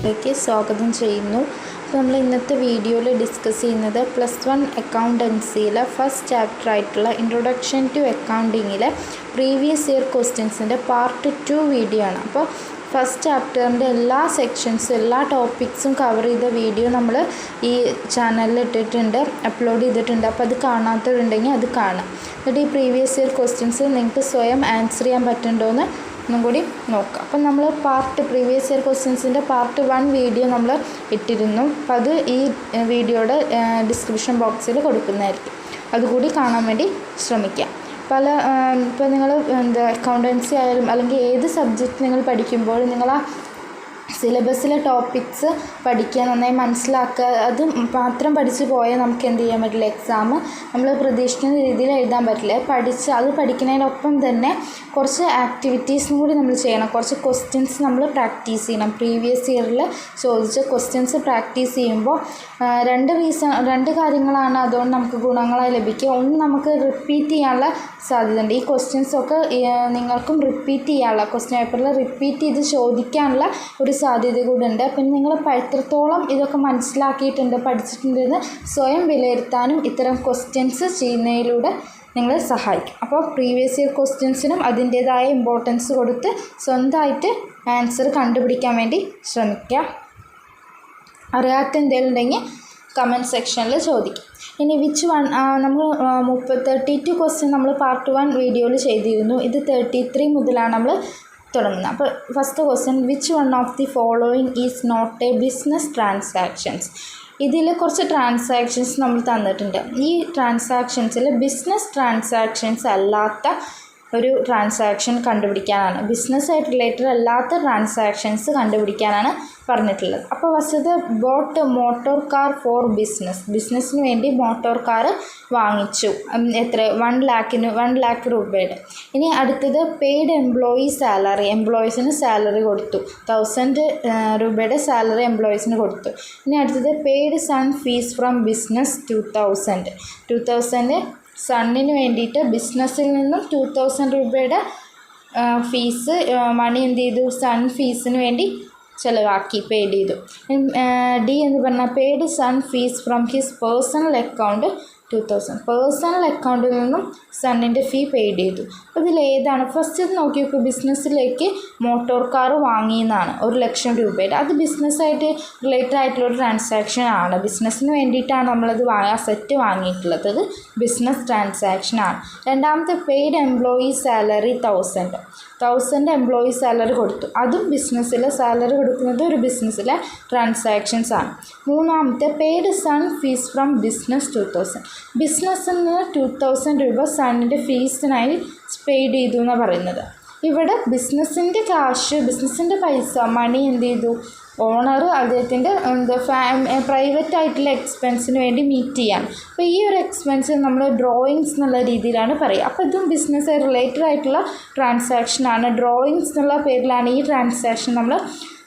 ക്ലാസ്സിലേക്ക് സ്വാഗതം ചെയ്യുന്നു. അപ്പോൾ നമ്മൾ ഇന്നത്തെ വീഡിയോയിൽ ഡിസ്കസ് ചെയ്യുന്നത് +1 അക്കൗണ്ടൻസിയിലെ ഫസ്റ്റ് ചാപ്റ്റർ ആയിട്ടുള്ള ഇൻട്രൊഡക്ഷൻ ടു അക്കൗണ്ടിങ്ങിലെ പ്രീവിയസ് ഇയർ ക്വസ്റ്റ്യൻസിൻ്റെ പാർട്ട് 2 വീഡിയോ ആണ്. അപ്പോൾ ഫസ്റ്റ് ചാപ്റ്ററിൻ്റെ എല്ലാ സെക്ഷൻസും എല്ലാ ടോപ്പിക്സും കവർ ചെയ്ത വീഡിയോ നമ്മൾ ഈ ചാനലിൽ ഇട്ടിട്ടുണ്ട്, അപ്ലോഡ് ചെയ്തിട്ടുണ്ട്. അപ്പോൾ അത് കാണാത്തവരുണ്ടെങ്കിൽ അത് കാണാം. എന്നിട്ട് ഈ പ്രീവിയസ് ഇയർ ക്വസ്റ്റ്യൻസ് നിങ്ങൾക്ക് സ്വയം ആൻസർ ചെയ്യാൻ പറ്റുന്നുണ്ടോയെന്ന് ഒന്നും കൂടി നോക്കാം. അപ്പം നമ്മൾ പ്രീവിയസ് ഇയർ ക്വസ്റ്റ്യൻസിൻ്റെ പാർട്ട് 1 വീഡിയോ നമ്മൾ ഇട്ടിരുന്നു. അപ്പോൾ അത് ഈ വീഡിയോയുടെ ഡിസ്ക്രിപ്ഷൻ ബോക്സിൽ കൊടുക്കുന്നതായിരിക്കും. അതുകൂടി കാണാൻ വേണ്ടി ശ്രമിക്കാം. ഇപ്പോൾ നിങ്ങൾ അക്കൗണ്ടൻസി ആയാലും അല്ലെങ്കിൽ ഏത് സബ്ജക്റ്റ് നിങ്ങൾ പഠിക്കുമ്പോൾ നിങ്ങൾ ആ സിലബസിലെ ടോപ്പിക്സ് പഠിക്കുക, നന്നായി മനസ്സിലാക്കുക. അത് മാത്രം പഠിച്ച് പോയാൽ നമുക്ക് എന്ത് ചെയ്യാൻ പറ്റില്ല, എക്സാം നമ്മൾ പ്രതീക്ഷിക്കുന്ന രീതിയിൽ എഴുതാൻ പറ്റില്ല. അത് പഠിക്കുന്നതിനൊപ്പം തന്നെ കുറച്ച് ആക്ടിവിറ്റീസും കൂടി നമ്മൾ ചെയ്യണം. കുറച്ച് ക്വസ്റ്റ്യൻസ് നമ്മൾ പ്രാക്ടീസ് ചെയ്യണം. പ്രീവിയസ് ഇയറിൽ ചോദിച്ച ക്വസ്റ്റ്യൻസ് പ്രാക്ടീസ് ചെയ്യുമ്പോൾ രണ്ട് കാര്യങ്ങളാണ് അതുകൊണ്ട് നമുക്ക് ഗുണങ്ങളായി ലഭിക്കുക. ഒന്ന്, നമുക്ക് റിപ്പീറ്റ് ചെയ്യാനുള്ള സാധ്യതയുണ്ട്. ഈ ക്വസ്റ്റ്യൻസൊക്കെ നിങ്ങൾക്കും റിപ്പീറ്റ് ചെയ്യാനുള്ള, ക്വസ്റ്റ്യൻ പേപ്പറിൽ റിപ്പീറ്റ് ചെയ്ത് ചോദിക്കാനുള്ള ഒരു സാധ്യത കൂടെ ഉണ്ട്. പിന്നെ നിങ്ങൾ എത്രത്തോളം ഇതൊക്കെ മനസ്സിലാക്കിയിട്ടുണ്ട്, പഠിച്ചിട്ടുണ്ടെന്ന് സ്വയം വിലയിരുത്താനും ഇത്തരം ക്വസ്റ്റ്യൻസ് ചെയ്യുന്നതിലൂടെ നിങ്ങളെ സഹായിക്കും. അപ്പോൾ പ്രീവിയസ് ഇയർ ക്വസ്റ്റ്യൻസിനും അതിൻ്റേതായ ഇമ്പോർട്ടൻസ് കൊടുത്ത് സ്വന്തമായിട്ട് ആൻസർ കണ്ടുപിടിക്കാൻ വേണ്ടി ശ്രമിക്കുക. അറിയാത്ത എന്തെങ്കിലും ഉണ്ടെങ്കിൽ കമൻറ്റ് സെക്ഷനിൽ ചോദിക്കും. ഇനി നമ്മൾ 32 ക്വസ്റ്റ്യൻ നമ്മൾ പാർട്ട് 1 വീഡിയോയിൽ ചെയ്തിരുന്നു. ഇത് 33 മുതലാണ് നമ്മൾ തുടങ്ങുന്നത്. അപ്പോൾ first question, which one of the following is not a business transactions. ഇതിൽ കുറച്ച് ട്രാൻസാക്ഷൻസ് നമ്മൾ തന്നിട്ടുണ്ട്. ഈ ട്രാൻസാക്ഷൻസിൽ ബിസിനസ് ട്രാൻസാക്ഷൻസ് അല്ലാത്ത ഒരു ട്രാൻസാക്ഷൻ കണ്ടുപിടിക്കാനാണ്, ബിസിനസ്സായിട്ട് റിലേറ്റഡ് അല്ലാത്ത ട്രാൻസാക്ഷൻസ് കണ്ടുപിടിക്കാനാണ് പറഞ്ഞിട്ടുള്ളത്. അപ്പോൾ ഫസ്റ്റത്, ബോട്ട് മോട്ടോർ കാർ ഫോർ ബിസിനസ്സിന് വേണ്ടി മോട്ടോർ കാർ വാങ്ങിച്ചു. എത്ര? 1 lakh രൂപയുടെ. ഇനി അടുത്തത്, പെയ്ഡ് എംപ്ലോയി സാലറി, എംപ്ലോയീസിന് സാലറി കൊടുത്തു. 1000 രൂപയുടെ സാലറി എംപ്ലോയീസിന് കൊടുത്തു. ഇനി അടുത്തത്, paid son fees from business 2000 സണ്ണിന് വേണ്ടിയിട്ട് ബിസിനസ്സിൽ നിന്നും 2000 രൂപയുടെ ഫീസ് മണി എന്ത് ചെയ്തു, സൺ ഫീസിന് വേണ്ടി ചിലവാക്കി, പെയ്ഡ് ചെയ്തു. ഡി എന്ന് പറഞ്ഞാൽ, paid son fees from his personal account 2000, personal അക്കൗണ്ടിൽ നിന്നും സണ്ണിൻ്റെ ഫീ പെയ്ഡ് ചെയ്തു. ഇതിലേതാണ്? ഫസ്റ്റ് ഇത് നോക്കി നോക്കുക, ബിസിനസ്സിലേക്ക് മോട്ടോർ കാർ വാങ്ങിയെന്നാണ് 1,00,000 രൂപയുടെ. അത് ബിസിനസ്സായിട്ട് റിലേറ്റഡ് ആയിട്ടുള്ളൊരു ട്രാൻസാക്ഷൻ ആണ്. ബിസിനസ്സിന് വേണ്ടിയിട്ടാണ് നമ്മളത് സെറ്റ് വാങ്ങിയിട്ടുള്ളത്. അത് ബിസിനസ് ട്രാൻസാക്ഷൻ ആണ്. രണ്ടാമത്തെ, paid employee salary 1000 employee salary കൊടുത്തു. അതും ബിസിനസ്സിലെ സാലറി കൊടുക്കുന്നത് ഒരു ബിസിനസ്സിലെ ട്രാൻസാക്ഷൻസ് ആണ്. മൂന്നാമത്തെ, paid son fees from business 2000, ബിസിനസ്സിൽ നിന്ന് 2000 രൂപ സണ്ണിൻ്റെ ഫീസിനായി പെയ്ഡ് ചെയ്തു എന്നാണ് പറയുന്നത്. ഇവിടെ ബിസിനസ്സിൻ്റെ കാശ്, ബിസിനസ്സിൻ്റെ പൈസ, മണി എന്ത് ചെയ്തു, ഓണർ അദ്ദേഹത്തിൻ്റെ പ്രൈവറ്റ് ആയിട്ടുള്ള എക്സ്പെൻസിന് വേണ്ടി മീറ്റ് ചെയ്യാം. അപ്പോൾ ഈ ഒരു എക്സ്പെൻസ് നമ്മൾ ഡ്രോയിങ്സ് എന്നുള്ള രീതിയിലാണ് പറയുക. അപ്പോൾ ഇതും ബിസിനസ് റിലേറ്റഡ് ആയിട്ടുള്ള ട്രാൻസാക്ഷനാണ്. ഡ്രോയിങ്സ് എന്നുള്ള പേരിലാണ് ഈ ട്രാൻസാക്ഷൻ നമ്മൾ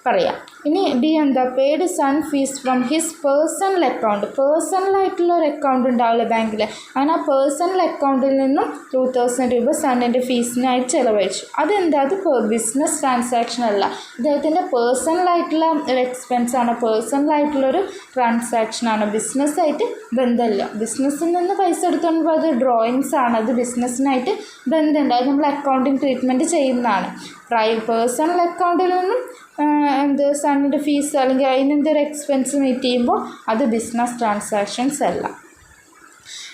പറയാം. ഇനി ഡി എന്താ, paid son fees from his personal account, പേഴ്സണലായിട്ടുള്ള ഒരു അക്കൗണ്ട് ഉണ്ടാവില്ല ബാങ്കിൽ, അങ്ങനെ ആ പേഴ്സണൽ അക്കൗണ്ടിൽ നിന്നും 2000 രൂപ സണ്ണിൻ്റെ ഫീസിനായി ചിലവഴിച്ചു. അതെന്താ, അത് ബിസിനസ് ട്രാൻസാക്ഷൻ അല്ല, അദ്ദേഹത്തിൻ്റെ പേഴ്സണലായിട്ടുള്ള ഒരു എക്സ്പെൻസാണ്, പേഴ്സണലായിട്ടുള്ളൊരു ട്രാൻസാക്ഷനാണ്, ബിസിനസ്സായിട്ട് ബന്ധമില്ല. ബിസിനസ്സിൽ നിന്ന് പൈസ എടുത്തുകൊണ്ട് അത് ഡ്രോയിങ്സ് ആണ്, അത് ബിസിനസ്സിനായിട്ട് ബന്ധമുണ്ട്. അത് നമ്മൾ അക്കൗണ്ടിങ് ട്രീറ്റ്മെൻറ്റ് ചെയ്യുന്നതാണ്. പേഴ്സണൽ അക്കൗണ്ടിൽ നിന്നും സണ്ണിൻ്റെ ഫീസ് അല്ലെങ്കിൽ അതിനെന്തൊരു എക്സ്പെൻസ് മീറ്റ് ചെയ്യുമ്പോൾ അത് ബിസിനസ് ട്രാൻസാക്ഷൻസ് അല്ല.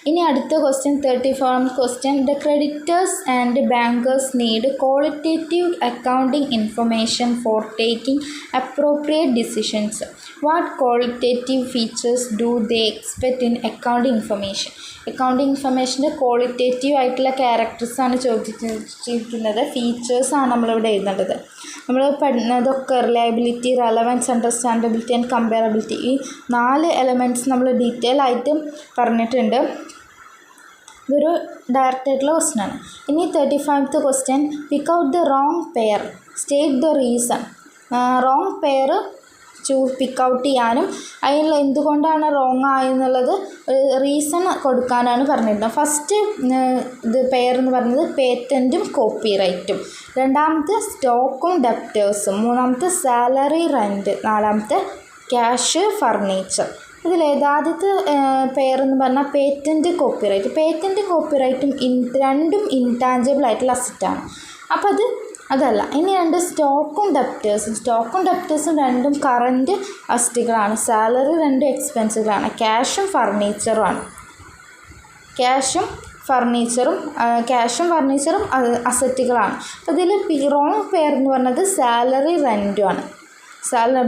ഇനി അടുത്ത question, 34th question, the creditors and bankers need qualitative accounting information for taking appropriate decisions. What qualitative features do they expect in accounting information. Accounting ഇൻഫർമേഷൻ്റെ qualitative ആയിട്ടുള്ള ക്യാരക്ടേഴ്സാണ് ചോദിച്ചിരിക്കുന്നത്, ഫീച്ചേഴ്സാണ് നമ്മളിവിടെ എഴുതേണ്ടത്. നമ്മൾ പഠിക്കുന്നതൊക്കെ reliability, relevance, understandability and comparability, ഈ 4 എലമെൻറ്റ്സ് നമ്മൾ ഡീറ്റെയിൽ ആയിട്ട് പറഞ്ഞിട്ടുണ്ട്. ഇതൊരു ഡയറക്റ്റ് ആയിട്ടുള്ള ക്വസ്റ്റ്യനാണ്. ഇനി 35th question, pick out the wrong pair, state the reason. Wrong pair pick out ചെയ്യാനും അതിൽ എന്തുകൊണ്ടാണ് റോങ് ആയെന്നുള്ളത് റീസൺ കൊടുക്കാനാണ് പറഞ്ഞിരുന്നത്. ഫസ്റ്റ് ഇത് പെയർ എന്ന് പറയുന്നത് പേറ്റൻറ്റും കോപ്പിറൈറ്റും, രണ്ടാമത്തെ സ്റ്റോക്കും ഡെപ്റ്റേഴ്സും, മൂന്നാമത്തെ സാലറി റെൻറ്റ്, നാലാമത്തെ ക്യാഷ് ഫർണിച്ചർ. ഇതിലേതാദ്യത്തെ പെയർ എന്ന് പറഞ്ഞാൽ പേറ്റൻറ്റ് കോപ്പിറൈറ്റ്. പേറ്റൻറ്റും കോപ്പിറൈറ്റും രണ്ടും ഇൻടാഞ്ചിബിൾ ആയിട്ടുള്ള അസറ്റാണ്. അപ്പോൾ അതല്ല. ഇനി രണ്ട് സ്റ്റോക്കും ഡെപ്റ്റേഴ്സും രണ്ടും കറൻറ്റ് അസറ്റുകളാണ്. സാലറി രണ്ടും എക്സ്പെൻസുകളാണ്. ക്യാഷും ഫർണിച്ചറും അസറ്റുകളാണ്. അപ്പോൾ ഇതിൽ റോങ് പെയർ എന്ന് പറഞ്ഞത് സാലറി റെൻറ്റുമാണ്.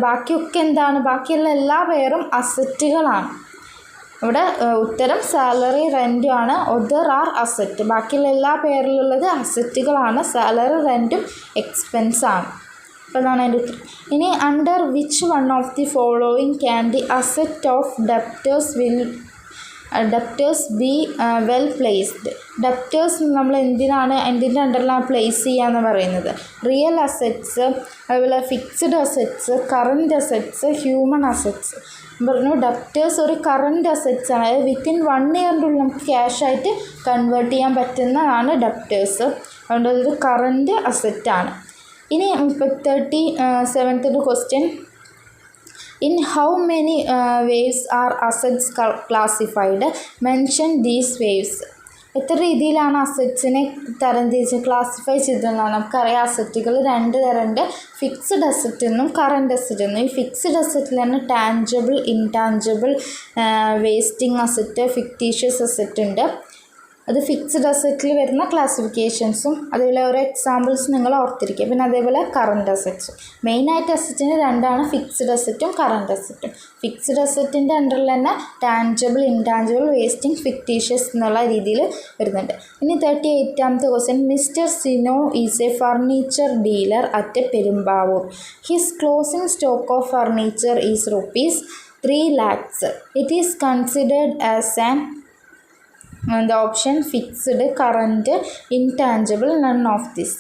ബാക്കിയൊക്കെ എന്താണ്? ബാക്കിയുള്ള എല്ലാ പെയറും അസറ്റുകളാണ്. ഇവിടെ ഉത്തരം സാലറി റെൻറ്റും ആണ്. Other are asset. ബാക്കിയുള്ള എല്ലാ പേരിലുള്ളത് അസറ്റുകളാണ്. സാലറി റെൻറ്റും എക്സ്പെൻസാണ്. അപ്പോൾ അതാണ് അതിൻ്റെ ഉത്തരം. ഇനി under which one of the following can the asset of debtors be well placed? Debtors നമ്മൾ എന്തിൻ്റെ അണ്ടറിലാണ് പ്ലേസ് ചെയ്യാന്ന് പറയുന്നത്? റിയൽ അസറ്റ്സ്, അതുപോലെ fixed assets, current assets, human assets. പറഞ്ഞു ഡെപ്റ്റേഴ്സ് ഒരു കറൻറ്റ് അസറ്റ്സ് ആണ്. അതായത് വിത്തിൻ 1 ഇയറിൻ്റെ ഉള്ളിൽ നമുക്ക് ക്യാഷായിട്ട് കൺവേർട്ട് ചെയ്യാൻ പറ്റുന്നതാണ് ഡെപ്റ്റേഴ്സ്. അതുകൊണ്ട് അതൊരു കറൻറ്റ് അസറ്റാണ്. ഇനി 37th question. In how many ways are assets classified? Mention these ways. എത്ര രീതിയിലാണ് അസറ്റ്സിനെ ക്ലാസിഫൈ ചെയ്തതെന്നാണ്. നമുക്കറിയാം അസറ്റുകൾ 2 തരമുണ്ട്. ഫിക്സ്ഡ് അസറ്റ് എന്നും കറൻറ്റ് അസറ്റ് എന്നും. ഈ ഫിക്സ്ഡ് അസറ്റിൽ തന്നെ tangible, intangible, wasting asset, fictitious asset ഉണ്ട്. അത് ഫിക്സ്ഡ് അസറ്റിൽ വരുന്ന ക്ലാസിഫിക്കേഷൻസും അതേപോലെ ഓരോ എക്സാമ്പിൾസ് നിങ്ങൾ ഓർത്തിരിക്കുക. പിന്നെ അതേപോലെ കറൻറ്റ് അസറ്റ്സും. മെയിനായിട്ട് അസറ്റിന് രണ്ടാണ്, ഫിക്സ്ഡ് അസറ്റും കറൻറ്റ് അസറ്റും. ഫിക്സ്ഡ് അസറ്റിൻ്റെ അണ്ടറിൽ തന്നെ ടാഞ്ചിബിൾ, ഇൻടാഞ്ചിബിൾ, വേസ്റ്റിംഗ്, ഫിക്റ്റീഷ്യസ് എന്നുള്ള രീതിയിൽ വരുന്നുണ്ട്. ഇനി 38th question. Mister Sino is a furniture dealer at Perumbavoor. His closing stock of furniture is ₹3 lakhs. It is considered as an the option fixed, current, intangible, none of this.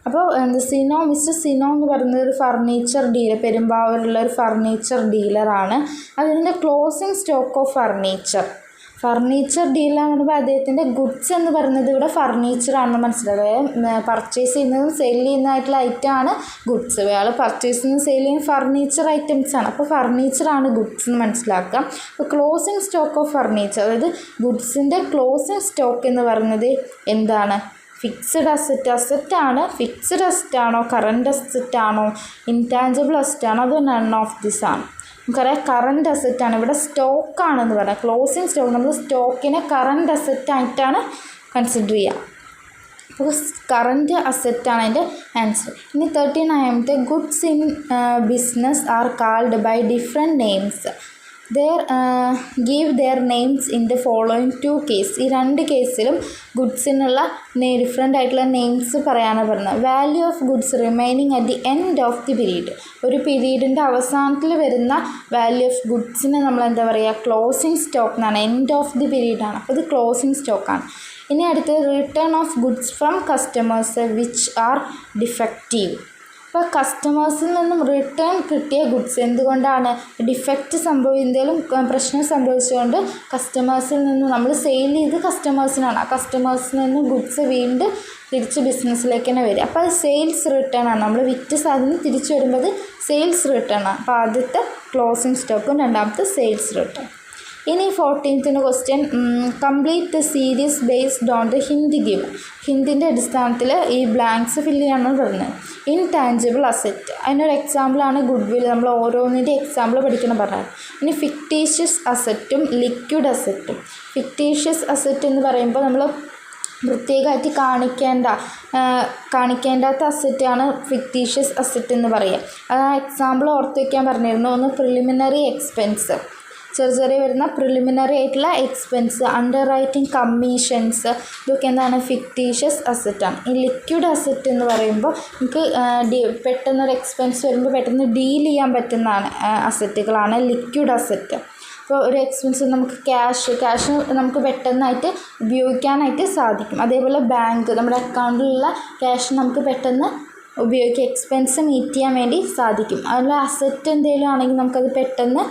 അപ്പോൾ mister സിനോ എന്ന് പറയുന്നത് ഒരു furniture dealer, പെരുമ്പാവൂരുള്ള ഒരു furniture ഡീലറാണ്. അതിൻ്റെ closing stock of furniture dealer എന്ന് പറയുമ്പോൾ അദ്ദേഹത്തിൻ്റെ ഗുഡ്സ് എന്ന് പറയുന്നത് ഇവിടെ ഫർണിച്ചറാണെന്ന് മനസ്സിലാക്കുക. പർച്ചേസ് ചെയ്യുന്നതും സെയിൽ ചെയ്യുന്നതായിട്ടുള്ള ഐറ്റമാണ് ഗുഡ്സ്. അയാൾ പർച്ചേസ് ചെയ്യുന്ന സെയിൽ ചെയ്യുന്ന ഫർണിച്ചർ ഐറ്റംസാണ്. അപ്പോൾ ഫർണിച്ചറാണ് ഗുഡ്സ് എന്ന് മനസ്സിലാക്കാം. അപ്പോൾ ക്ലോസിംഗ് സ്റ്റോക്ക് ഓഫ് ഫർണിച്ചർ, അതായത് ഗുഡ്സിൻ്റെ ക്ലോസിംഗ് സ്റ്റോക്ക് എന്ന് പറയുന്നത് എന്താണ്? ഫിക്സ്ഡ് അസറ്റാണ്. ഫിക്സ്ഡ് അസറ്റാണോ, കറൻറ്റ് അസറ്റാണോ, ഇൻടാഞ്ചിബിൾ അസറ്റാണോ, അതോ നൺ ഓഫ് ദിസ് ആണ്? നമുക്കറിയാം കറൻറ്റ് അസറ്റാണ്. ഇവിടെ സ്റ്റോക്കാണെന്ന് പറയാം. ക്ലോസിംഗ് സ്റ്റോക്ക് നമ്മൾ സ്റ്റോക്കിനെ കറൻറ്റ് അസറ്റായിട്ടാണ് കൺസിഡർ ചെയ്യുക. അപ്പോൾ കറൻറ്റ് അസറ്റാണ് അതിൻ്റെ ആൻസർ. ഇനി 39th. Goods in business are called by different names. Give their names in the following 2 cases. ഈ 2 കേസിലും ഗുഡ്സിനുള്ള ഡിഫറെൻ്റ് ആയിട്ടുള്ള നെയിംസ് പറയാനാണ് പറഞ്ഞത്. Value of goods remaining at the end of the period. ഒരു പീരീഡിൻ്റെ അവസാനത്തിൽ വരുന്ന വാല്യൂ ഓഫ് ഗുഡ്സിന് നമ്മൾ എന്താ പറയുക? ക്ലോസിംഗ് സ്റ്റോക്ക് എന്നാണ്. എൻഡ് ഓഫ് ദി പീരീഡാണ്. അപ്പോൾ ഇത് ക്ലോസിംഗ് സ്റ്റോക്കാണ്. ഇനി അടുത്തത് return of goods from customers which are defective. അപ്പോൾ കസ്റ്റമേഴ്സിൽ നിന്നും റിട്ടേൺ കിട്ടിയ ഗുഡ്സ് എന്തുകൊണ്ടാണ്? ഡിഫക്റ്റ് എന്തെങ്കിലും പ്രശ്നം സംഭവിച്ചുകൊണ്ട് കസ്റ്റമേഴ്സിൽ നിന്ന് നമ്മൾ സെയിൽ ചെയ്ത് കസ്റ്റമേഴ്സിനാണ്. ആ കസ്റ്റമേഴ്സിൽ നിന്നും ഗുഡ്സ് വീണ്ടും തിരിച്ച് ബിസിനസ്സിലേക്ക് തന്നെ വരിക. അപ്പോൾ അത് സെയിൽസ് റിട്ടേൺ ആണ്. നമ്മൾ വിറ്റ് സാധനം തിരിച്ചു വരുമ്പോൾ അത് സെയിൽസ് റിട്ടേൺ ആണ്. അപ്പോൾ ആദ്യത്തെ ക്ലോസിംഗ് സ്റ്റോക്കും രണ്ടാമത്തെ സെയിൽസ് റിട്ടേൺ. ഇനി 14th question. Complete the series based on the hint give. ഹിൻഡിൻ്റെ അടിസ്ഥാനത്തിൽ ഈ ബ്ലാങ്ക്സ് ഫില്ല് ചെയ്യാനാണ് പറഞ്ഞത്. ഇൻടാഞ്ചിബിൾ അസറ്റ്, അതിനൊരു എക്സാമ്പിളാണ് ഗുഡ് വിൽ. നമ്മൾ ഓരോന്നിൻ്റെ എക്സാമ്പിൾ പഠിക്കണം പറഞ്ഞത്. ഇനി ഫിക്റ്റീഷ്യസ് അസറ്റും ലിക്വിഡ് അസറ്റും. ഫിക്റ്റീഷ്യസ് അസറ്റ് എന്ന് പറയുമ്പോൾ നമ്മൾ പ്രത്യേകമായിട്ട് കാണിക്കേണ്ടാത്ത അസറ്റാണ് ഫിക്റ്റീഷ്യസ് അസറ്റ് എന്ന് പറയുക. അത് ആ എക്സാമ്പിൾ ഓർത്ത് വയ്ക്കാൻ പറഞ്ഞിരുന്നു. ഒന്ന് പ്രിലിമിനറി എക്സ്പെൻസ്, ചെറിയ വരുന്ന പ്രിലിമിനറി ആയിട്ടുള്ള എക്സ്പെൻസ്, അണ്ടർ റൈറ്റിംഗ് കമ്മീഷൻസ്, ഇതൊക്കെ എന്താണ്? ഫിക്റ്റീഷ്യസ് അസറ്റാണ്. ഈ ലിക്വിഡ് അസറ്റ് എന്ന് പറയുമ്പോൾ നമുക്ക് പെട്ടെന്നൊരു എക്സ്പെൻസ് വരുമ്പോൾ പെട്ടെന്ന് ഡീൽ ചെയ്യാൻ പറ്റുന്നതാണ് അസറ്റുകളാണ് ലിക്വിഡ് അസറ്റ്. അപ്പോൾ ഒരു എക്സ്പെൻസ് നമുക്ക് ക്യാഷ് നമുക്ക് പെട്ടെന്നായിട്ട് ഉപയോഗിക്കാനായിട്ട് സാധിക്കും. അതേപോലെ ബാങ്ക്, നമ്മുടെ അക്കൗണ്ടിലുള്ള ക്യാഷ് നമുക്ക് പെട്ടെന്ന് എക്സ്പെൻസ് മീറ്റ് ചെയ്യാൻ വേണ്ടി സാധിക്കും. അതിൽ അസറ്റ് എന്തെങ്കിലും ആണെങ്കിൽ നമുക്കത് പെട്ടെന്ന്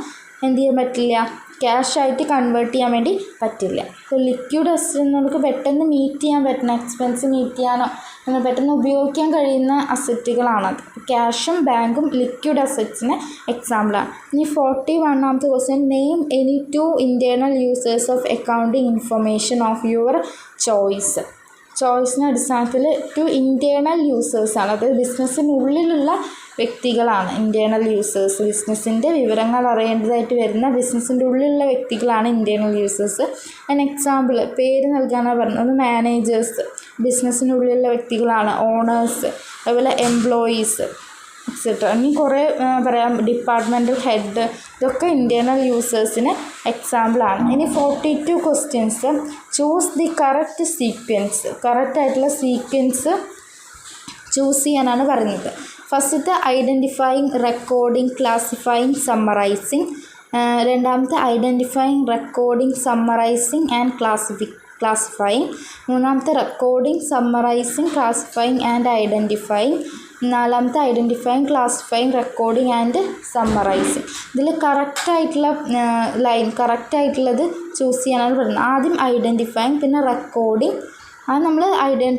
എന്ത് ചെയ്യാൻ പറ്റില്ല, ക്യാഷായിട്ട് കൺവേർട്ട് ചെയ്യാൻ വേണ്ടി പറ്റില്ല. അപ്പോൾ ലിക്വിഡ് അസറ്റ് നമുക്ക് പെട്ടെന്ന് മീറ്റ് ചെയ്യാൻ പറ്റുന്ന, എക്സ്പെൻസ് മീറ്റ് ചെയ്യാനോ അങ്ങനെ പെട്ടെന്ന് ഉപയോഗിക്കാൻ കഴിയുന്ന അസറ്റുകളാണത്. ക്യാഷും ബാങ്കും ലിക്വിഡ് അസറ്റ്സിന് എക്സാമ്പിളാണ്. ഇനി 41ാമത്തെ question, name any 2 internal users of accounting information of your choice. ചോയ്സിൻ്റെ അടിസ്ഥാനത്തിൽ 2 ഇൻറ്റേർണൽ യൂസേഴ്സാണ്, അത് ബിസിനസ്സിനുള്ളിലുള്ള വ്യക്തികളാണ്. ഇൻറ്റേർണൽ യൂസേഴ്സ് ബിസിനസ്സിൻ്റെ വിവരങ്ങൾ അറിയേണ്ടതായിട്ട് വരുന്ന ബിസിനസ്സിൻ്റെ ഉള്ളിലുള്ള വ്യക്തികളാണ് ഇൻറ്റേർണൽ യൂസേഴ്സ്. അതിന് എക്സാമ്പിൾ പേര് നൽകാനാണ് പറഞ്ഞത്. ഒന്ന് മാനേജേഴ്സ്, ബിസിനസ്സിനുള്ളിലുള്ള വ്യക്തികളാണ്. ഓണേഴ്സ്, അതുപോലെ എംപ്ലോയീസ് എക്സെട്ര. ഇനി കുറേ പറയാം, ഡിപ്പാർട്ട്മെൻറ്റൽ ഹെഡ്, ഇതൊക്കെ ഇൻറ്റേർണൽ യൂസേഴ്സിന് എക്സാമ്പിളാണ്. ഇനി 42 questions, choose the correct sequence. കറക്റ്റായിട്ടുള്ള സീക്വൻസ് ചൂസ് ചെയ്യാനാണ് പറയുന്നത്. ഫസ്റ്റത്തെ ഐഡൻറ്റിഫൈയിങ്, റെക്കോർഡിങ്, ക്ലാസിഫൈയിങ്, സമ്മറൈസിങ്. രണ്ടാമത്തെ identifying, recording, summarising and classifying. മൂന്നാമത്തെ recording, summarising, classifying and identifying. നാലാമത്തെ identifying, classifying, recording and summarising. ഇതിൽ കറക്റ്റായിട്ടുള്ള ലൈൻ, കറക്റ്റായിട്ടുള്ളത് ചൂസ് ചെയ്യാനാണ് പറയുന്നത്. ആദ്യം ഐഡൻറ്റിഫൈയിങ്, പിന്നെ റെക്കോർഡിങ്. അത് നമ്മൾ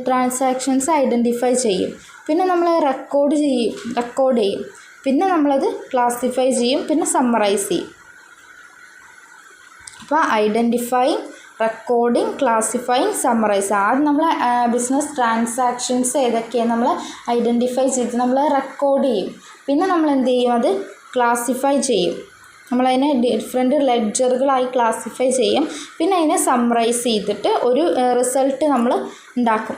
ട്രാൻസാക്ഷൻസ് ഐഡൻറ്റിഫൈ ചെയ്യും, പിന്നെ നമ്മൾ റെക്കോർഡ് ചെയ്യും, പിന്നെ നമ്മളത് ക്ലാസിഫൈ ചെയ്യും, പിന്നെ സമ്മറൈസ് ചെയ്യും. അപ്പോൾ ഐഡൻറ്റിഫൈയിങ്, റെക്കോർഡിങ്, ക്ലാസിഫൈയിങ്, സമ്മറൈസ്. ആദ്യം നമ്മൾ ബിസിനസ് ട്രാൻസാക്ഷൻസ് ഏതൊക്കെയാണ് നമ്മൾ ഐഡൻറ്റിഫൈ ചെയ്ത് നമ്മൾ റെക്കോർഡ് ചെയ്യും, പിന്നെ നമ്മൾ എന്ത് ചെയ്യും, അത് ക്ലാസിഫൈ ചെയ്യും. നമ്മളതിനെ ഡിഫറെൻറ്റ് ലെഡ്ജറുകളായി ക്ലാസിഫൈ ചെയ്യും, പിന്നെ അതിനെ സമ്മറൈസ് ചെയ്തിട്ട് ഒരു റിസൾട്ട് നമ്മൾ ഉണ്ടാക്കും.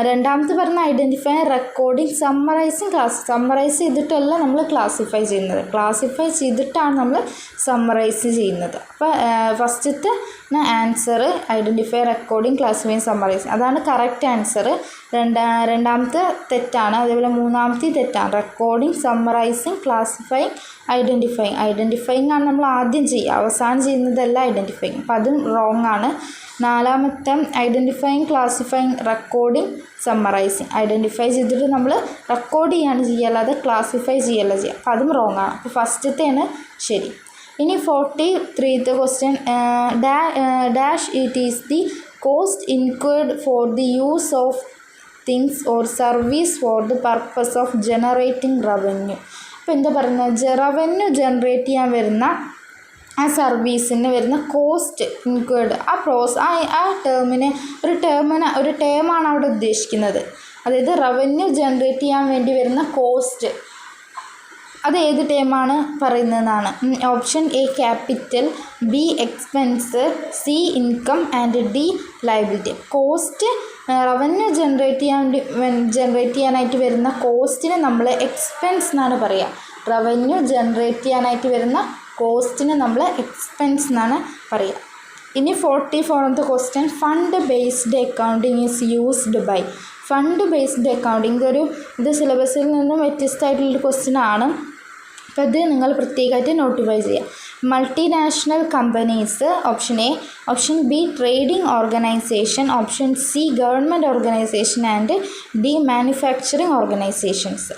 രണ്ടാമത് പറഞ്ഞ ഐഡൻറ്റിഫൈ, റെക്കോർഡിങ്, സമ്മറൈസിങ്, സമ്മറൈസ് ചെയ്തിട്ടല്ല നമ്മൾ ക്ലാസിഫൈ ചെയ്യുന്നത്, ക്ലാസിഫൈ ചെയ്തിട്ടാണ് നമ്മൾ സമ്മറൈസ് ചെയ്യുന്നത്. അപ്പോൾ ഫസ്റ്റത്തെ answer identify, recording, classify, summarise, അതാണ് കറക്റ്റ് ആൻസർ. രണ്ടാമത്തെ തെറ്റാണ്. അതേപോലെ മൂന്നാമത്തെ തെറ്റാണ്. റെക്കോർഡിങ്, സമ്മറൈസിങ്, ക്ലാസിഫൈങ്, ഐഡൻറ്റിഫൈങ് ആണ് നമ്മൾ ആദ്യം ചെയ്യുക, അവസാനം ചെയ്യുന്നതല്ല ഐഡൻറ്റിഫൈങ്. അപ്പോൾ അതും റോങ് ആണ്. നാലാമത്തെ identifying, classifying, recording, summarising. Identify ചെയ്തിട്ട് നമ്മൾ റെക്കോർഡ് ചെയ്യാണ് ചെയ്യുക, അല്ലാതെ ക്ലാസിഫൈ ചെയ്യല്ല ചെയ്യുക. അപ്പോൾ അതും റോങ് ആണ്. അപ്പോൾ ഫസ്റ്റത്തെയാണ് ശരി. ഇനി 43th question, dash it is the cost incurred for the use of things or service for the purpose of generating revenue. അപ്പോൾ എന്താ പറയുന്നത്, റവന്യൂ ജനറേറ്റ് ചെയ്യാൻ വരുന്ന ആ സർവീസിന് വരുന്ന കോസ്റ്റ് ഇൻക്വേർഡ്, ആ ടേമിന് ഒരു ടേമാണ് അവിടെ ഉദ്ദേശിക്കുന്നത്. അതായത് റവന്യൂ ജനറേറ്റ് ചെയ്യാൻ വേണ്ടി വരുന്ന കോസ്റ്റ്, അത് ഏത് ടേമാണ് പറയുന്നതെന്നാണ്. Option A capital, B expense, C income and D liability. Cost revenue generate ചെയ്യാനായിട്ട് വരുന്ന കോസ്റ്റിന് നമ്മൾ എക്സ്പെൻസ് എന്നാണ് പറയുക. റവന്യൂ ജനറേറ്റ് ചെയ്യാനായിട്ട് വരുന്ന കോസ്റ്റിന് നമ്മൾ എക്സ്പെൻസ് എന്നാണ് പറയുക. ഇനി 44th question, fund based accounting is used by. Fund based accounting ഇത് സിലബസിൽ നിന്നും വ്യത്യസ്തമായിട്ടുള്ളൊരു ക്വസ്റ്റ്യൻ ആണ്. അപ്പോൾ ഇത് നിങ്ങൾ പ്രത്യേകമായിട്ട് നോട്ടിഫൈ ചെയ്യുക. Multinational companies, option A. Option B trading organisation. Option C government organisation and D manufacturing organisations.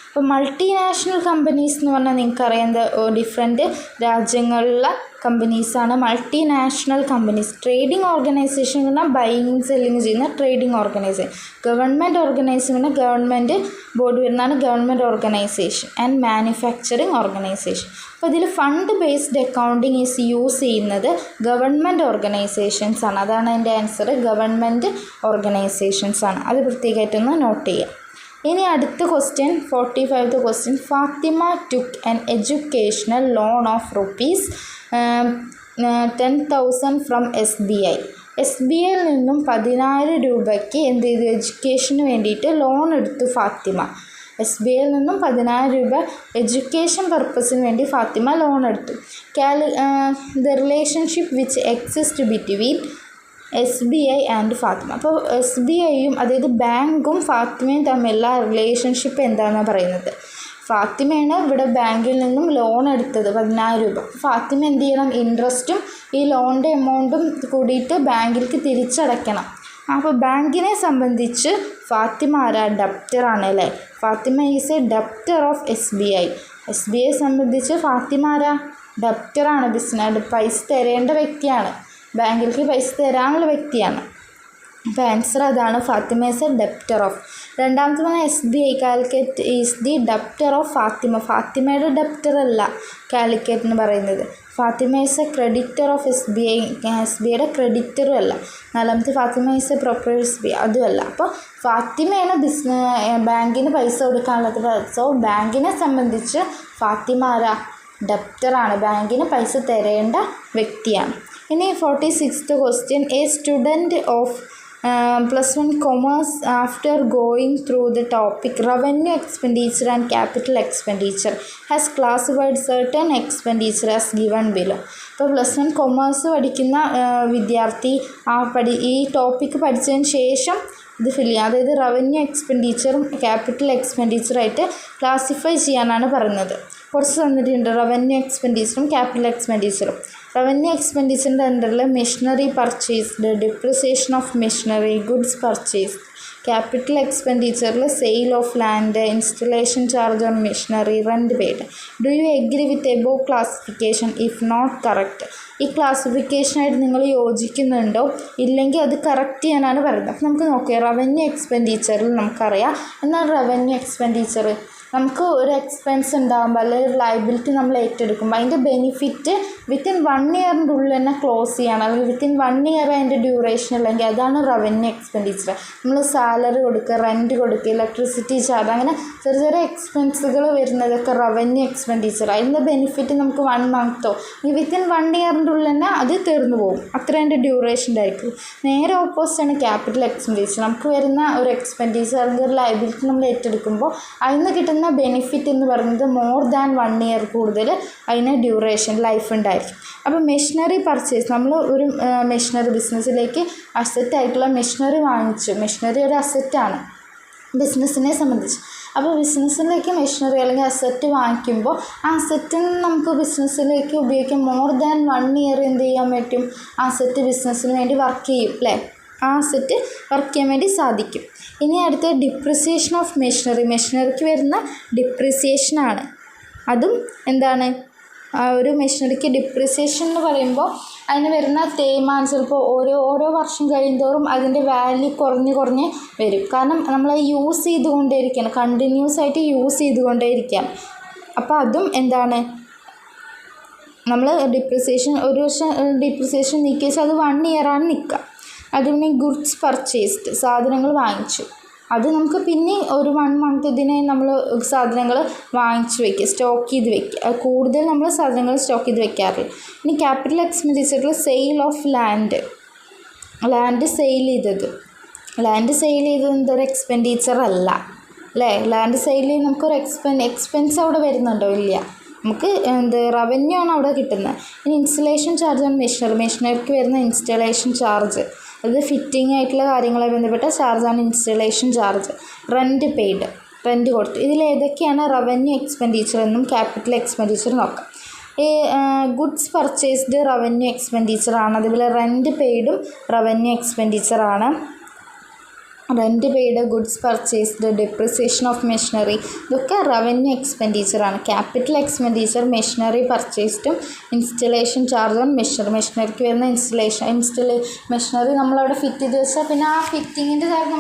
അപ്പോൾ മൾട്ടിനാഷണൽ കമ്പനീസ് എന്ന് പറഞ്ഞാൽ നിങ്ങൾക്കറിയാം, ഡിഫറെൻറ്റ് രാജ്യങ്ങളിലുള്ള കമ്പനീസാണ് മൾട്ടിനാഷണൽ കമ്പനീസ്. ട്രേഡിംഗ് ഓർഗനൈസേഷൻ എന്ന് പറഞ്ഞാൽ ബൈയിങ് സെല്ലിങ് ചെയ്യുന്ന ട്രേഡിംഗ് ഓർഗനൈസേഷൻ. ഗവൺമെൻറ് ഓർഗനൈസേഷൻ എന്ന് പറഞ്ഞാൽ ഗവൺമെൻറ് ബോഡി വരുന്നതാണ് government organisation. And manufacturing organisation. അപ്പോൾ ഇതിൽ fund based accounting is use ചെയ്യുന്നത് ഗവൺമെൻറ് ഓർഗനൈസേഷൻസ് ആണ്. അതാണ് എൻ്റെ ആൻസർ, ഗവൺമെൻറ് ഓർഗനൈസേഷൻസ് ആണ്. അത് പ്രത്യേകമായിട്ടൊന്ന് നോട്ട് ചെയ്യുക. ഇനി അടുത്ത question, 45th question, Fatima took an educational loan of ₹10,000 from SBI. SBIയിൽ നിന്നും 10,000 രൂപയ്ക്ക് എന്ത് ചെയ്തു, എഡ്യൂക്കേഷന് വേണ്ടിയിട്ട് ലോൺ എടുത്തു ഫാത്തിമ. SBIയിൽ നിന്നും 10,000 രൂപ എഡ്യൂക്കേഷൻ പർപ്പസിന് വേണ്ടി ഫാത്തിമ ലോൺ എടുത്തു. The relationship which exist between SBI and Fatima. അപ്പോൾ SBIയും അതായത് ബാങ്കും ഫാത്തിമയും തമ്മിലുള്ള റിലേഷൻഷിപ്പ് എന്താണെന്നാണ് പറയുന്നത്. ഫാത്തിമയാണ് ഇവിടെ ബാങ്കിൽ നിന്നും ലോൺ എടുത്തത് 10,000 രൂപ. ഫാത്തിമ എന്ത് ചെയ്യണം, ഇൻട്രസ്റ്റും ഈ ലോണിൻ്റെ എമൗണ്ടും കൂടിയിട്ട് ബാങ്കിലേക്ക് തിരിച്ചടയ്ക്കണം. അപ്പോൾ ബാങ്കിനെ സംബന്ധിച്ച് ഫാത്തിമ ആരാ? ഡെപ്റ്ററാണ് അല്ലേ? Fatima is a debtor of SBI. SBI സംബന്ധിച്ച് ഫാത്തിമ ആരാ? ഡെപ്റ്ററാണ്. പൈസ തരേണ്ട വ്യക്തിയാണ്, ബാങ്കിലേക്ക് പൈസ തരാനുള്ള വ്യക്തിയാണ്. അപ്പോൾ ആൻസർ അതാണ്, Fatima is a debtor of. രണ്ടാമത്തെ പറഞ്ഞാൽ SBI Calicut is the debtor of Fatima. ഫാത്തിമയുടെ ഡെപ്റ്റർ അല്ല കാലിക്കറ്റ് എന്ന് പറയുന്നത്. Fatima is a creditor of SBI. SBIയുടെ ക്രെഡിറ്ററും അല്ല. നാലാമത്തെ Fatima is a proprietor SBI, അതുമല്ല. അപ്പോൾ ഫാത്തിമയാണ് ബാങ്കിന് പൈസ കൊടുക്കാനുള്ളത്. സോ ബാങ്കിനെ സംബന്ധിച്ച് ഫാത്തിമ ആരാ? ഡെപ്റ്ററാണ്, ബാങ്കിന് പൈസ തരേണ്ട വ്യക്തിയാണ്. ഇനി 46th question. A student of +1 commerce after going through the topic revenue expenditure and capital expenditure has classified certain expenditure as given below. ഇപ്പോൾ +1 commerce പഠിക്കുന്ന വിദ്യാർത്ഥി ഈ ടോപ്പിക്ക് പഠിച്ചതിന് ശേഷം ഇത് ഫില്ല് ചെയ്യുക. അതായത് റവന്യൂ എക്സ്പെൻഡിച്ചറും ക്യാപിറ്റൽ എക്സ്പെൻഡിച്ചറായിട്ട് ക്ലാസിഫൈ ചെയ്യാനാണ് പറയുന്നത്. കുറച്ച് തന്നിട്ടുണ്ട്, റവന്യൂ എക്സ്പെൻഡിച്ചറും ക്യാപിറ്റൽ എക്സ്പെൻഡിച്ചറും. റവന്യൂ എക്സ്പെൻഡിച്ചറിൻ്റെ അണ്ടറിൽ machinery purchased, depreciation of machinery, goods purchased. Capital എക്സ്പെൻഡിച്ചറിൽ sale of land, installation charge on machinery, rent paid. Do you agree with above classification? If not correct. ഈ ക്ലാസിഫിക്കേഷനായിട്ട് നിങ്ങൾ യോജിക്കുന്നുണ്ടോ? ഇല്ലെങ്കിൽ അത് കറക്റ്റ് ചെയ്യാനാണ് പറയുന്നത്. അപ്പോൾ നമുക്ക് നോക്കിയാൽ റവന്യൂ എക്സ്പെൻഡിച്ചറിൽ നമുക്കറിയാം. എന്നാൽ റവന്യൂ എക്സ്പെൻഡിച്ചർ നമുക്ക് ഒരു എക്സ്പെൻസ് ഉണ്ടാകുമ്പോൾ അല്ലെങ്കിൽ ഒരു ലയബിലിറ്റി നമ്മൾ ഏറ്റെടുക്കുമ്പോൾ അതിൻ്റെ ബെനിഫിറ്റ് വിത്തിൻ 1 ഇയറിൻ്റെ ഉള്ളിൽ തന്നെ ക്ലോസ് ചെയ്യണം, അല്ലെങ്കിൽ വിത്തിൻ 1 ഇയർ അതിൻ്റെ ഡ്യൂറേഷൻ അല്ലെങ്കിൽ അതാണ് റവന്യൂ എക്സ്പെൻഡിച്ചർ. നമ്മൾ സാലറി കൊടുക്കുക, റെൻറ്റ് കൊടുക്കുക, ഇലക്ട്രിസിറ്റി ചാർജ്, അങ്ങനെ ചെറിയ ചെറിയ എക്സ്പെൻസുകൾ വരുന്നതൊക്കെ റവന്യൂ എക്സ്പെൻഡിച്ചർ. അതിൻ്റെ ബെനിഫിറ്റ് നമുക്ക് 1 മന്തോ വിത്തിൻ 1 ഇയറിൻ്റെ ഉള്ളിൽ തന്നെ അത് തീർന്നു പോകും, അത്ര അതിൻ്റെ ഡ്യൂറേഷൻ്റെ ആയിരിക്കും. നേരെ ഓപ്പോസിറ്റാണ് ക്യാപിറ്റൽ എക്സ്പെൻഡിച്ചർ. നമുക്ക് വരുന്ന ഒരു എക്സ്പെൻഡിച്ചർ അല്ലെങ്കിൽ ഒരു ലയബിലിറ്റി നമ്മൾ ഏറ്റെടുക്കുമ്പോൾ അതിന് കിട്ടുന്ന ബെനിഫിറ്റ് എന്ന് പറയുന്നത് മോർ ദാൻ 1 ഇയർ കൂടുതൽ അതിന് ഡ്യൂറേഷൻ ലൈഫ് ഉണ്ടായിരിക്കും. അപ്പോൾ മെഷീനറി പർച്ചേസ്, നമ്മൾ ഒരു മെഷീനറി ബിസിനസ്സിലേക്ക് അസറ്റായിട്ടുള്ള മെഷീനറി വാങ്ങിച്ചു. മെഷീനറി ഒരു അസറ്റാണ് ബിസിനസ്സിനെ സംബന്ധിച്ച്. അപ്പോൾ ബിസിനസ്സിലേക്ക് മെഷീനറി അല്ലെങ്കിൽ അസറ്റ് വാങ്ങിക്കുമ്പോൾ ആ അസറ്റിന് നമുക്ക് ബിസിനസ്സിലേക്ക് ഉപയോഗിക്കാൻ മോർ ദാൻ 1 ഇയർ എന്ത് ചെയ്യാൻ പറ്റും? ആ അസറ്റ് ബിസിനസ്സിന് വേണ്ടി വർക്ക് ചെയ്യും അല്ലേ? ആ അസറ്റ് വർക്ക് ചെയ്യാൻ വേണ്ടി സാധിക്കും. ഇനി അടുത്ത ഡിപ്രിസിയേഷൻ ഓഫ് മെഷീനറി. മെഷീനറിക്ക് വരുന്ന ഡിപ്രിസിയേഷനാണ്. അതും എന്താണ്? ഒരു മെഷീനറിക്ക് ഡിപ്രിസിയേഷൻ എന്ന് പറയുമ്പോൾ അതിന് വരുന്ന തേയ്മാനം ചിലപ്പോൾ ഓരോ വർഷം കഴിയുന്തോറും അതിൻ്റെ വാല്യൂ കുറഞ്ഞ് വരും. കാരണം നമ്മൾ യൂസ് ചെയ്തുകൊണ്ടേയിരിക്കുകയാണ്, കണ്ടിന്യൂസ് ആയിട്ട് യൂസ് ചെയ്തുകൊണ്ടേയിരിക്കുകയാണ്. അപ്പോൾ അതും എന്താണ്? നമ്മൾ ഡിപ്രിസിയേഷൻ ഒരു വർഷം ഡിപ്രിസിയേഷൻ നീക്കി വെച്ചാൽ അത് 1 ഇയറാണ് നിൽക്കുക. അതുപോലെ ഗുഡ്സ് പർച്ചേസ്ഡ്, സാധനങ്ങൾ വാങ്ങിച്ചു, അത് നമുക്ക് പിന്നെ ഒരു 1 മന്ത് ഇതിനെ നമ്മൾ സാധനങ്ങൾ വാങ്ങിച്ച് വയ്ക്കുക, സ്റ്റോക്ക് ചെയ്ത് വയ്ക്കുക. കൂടുതൽ നമ്മൾ സാധനങ്ങൾ സ്റ്റോക്ക് ചെയ്ത് വയ്ക്കാറില്ല. ഇനി ക്യാപിറ്റൽ എക്സ്പെൻഡിച്ചറിൽ സെയിൽ ഓഫ് ലാൻഡ് സെയിൽ ചെയ്തത് എന്തൊരു എക്സ്പെൻഡിച്ചർ അല്ല അല്ലേ? ലാൻഡ് സെയിൽ നമുക്കൊരു എക്സ്പെൻസ് അവിടെ വരുന്നുണ്ടോ? ഇല്ല. നമുക്ക് റവന്യൂ ആണ് അവിടെ കിട്ടുന്നത്. ഇനി ഇൻസ്റ്റലേഷൻ ചാർജ് ആണ് മെഷീനറിക്ക് വരുന്ന ഇൻസ്റ്റലേഷൻ ചാർജ്, അത് ഫിറ്റിംഗ് ആയിട്ടുള്ള കാര്യങ്ങളുമായി ബന്ധപ്പെട്ട ചാർജാണ് ഇൻസ്റ്റലേഷൻ ചാർജ്. റെൻറ്റ് കൊടുത്തു. ഇതിലേതൊക്കെയാണ് റവന്യൂ എക്സ്പെൻഡിച്ചർ എന്നും ക്യാപിറ്റൽ എക്സ്പെൻഡിച്ചർ നോക്കാം. ഗുഡ്സ് പർച്ചേസ്ഡ് റവന്യൂ എക്സ്പെൻഡിച്ചറാണ്. അതുപോലെ റെൻറ്റ് പെയ്ഡും റവന്യൂ എക്സ്പെൻഡിച്ചറാണ്. Rent paid, goods purchased, depreciation of machinery, ഇതൊക്കെ റവന്യൂ എക്സ്പെൻഡിച്ചറാണ്. ക്യാപിറ്റൽ എക്സ്പെൻഡിച്ചർ മെഷീനറി പർച്ചേസ്ഡും ഇൻസ്റ്റലേഷൻ ചാർജ് ഓൺ മെഷീനറിക്ക് വരുന്ന മെഷീനറി നമ്മളവിടെ ഫിറ്റ് ചെയ്ത് വെച്ചാൽ പിന്നെ ആ ഫിറ്റിങ്ങിൻ്റെ ചാർജ്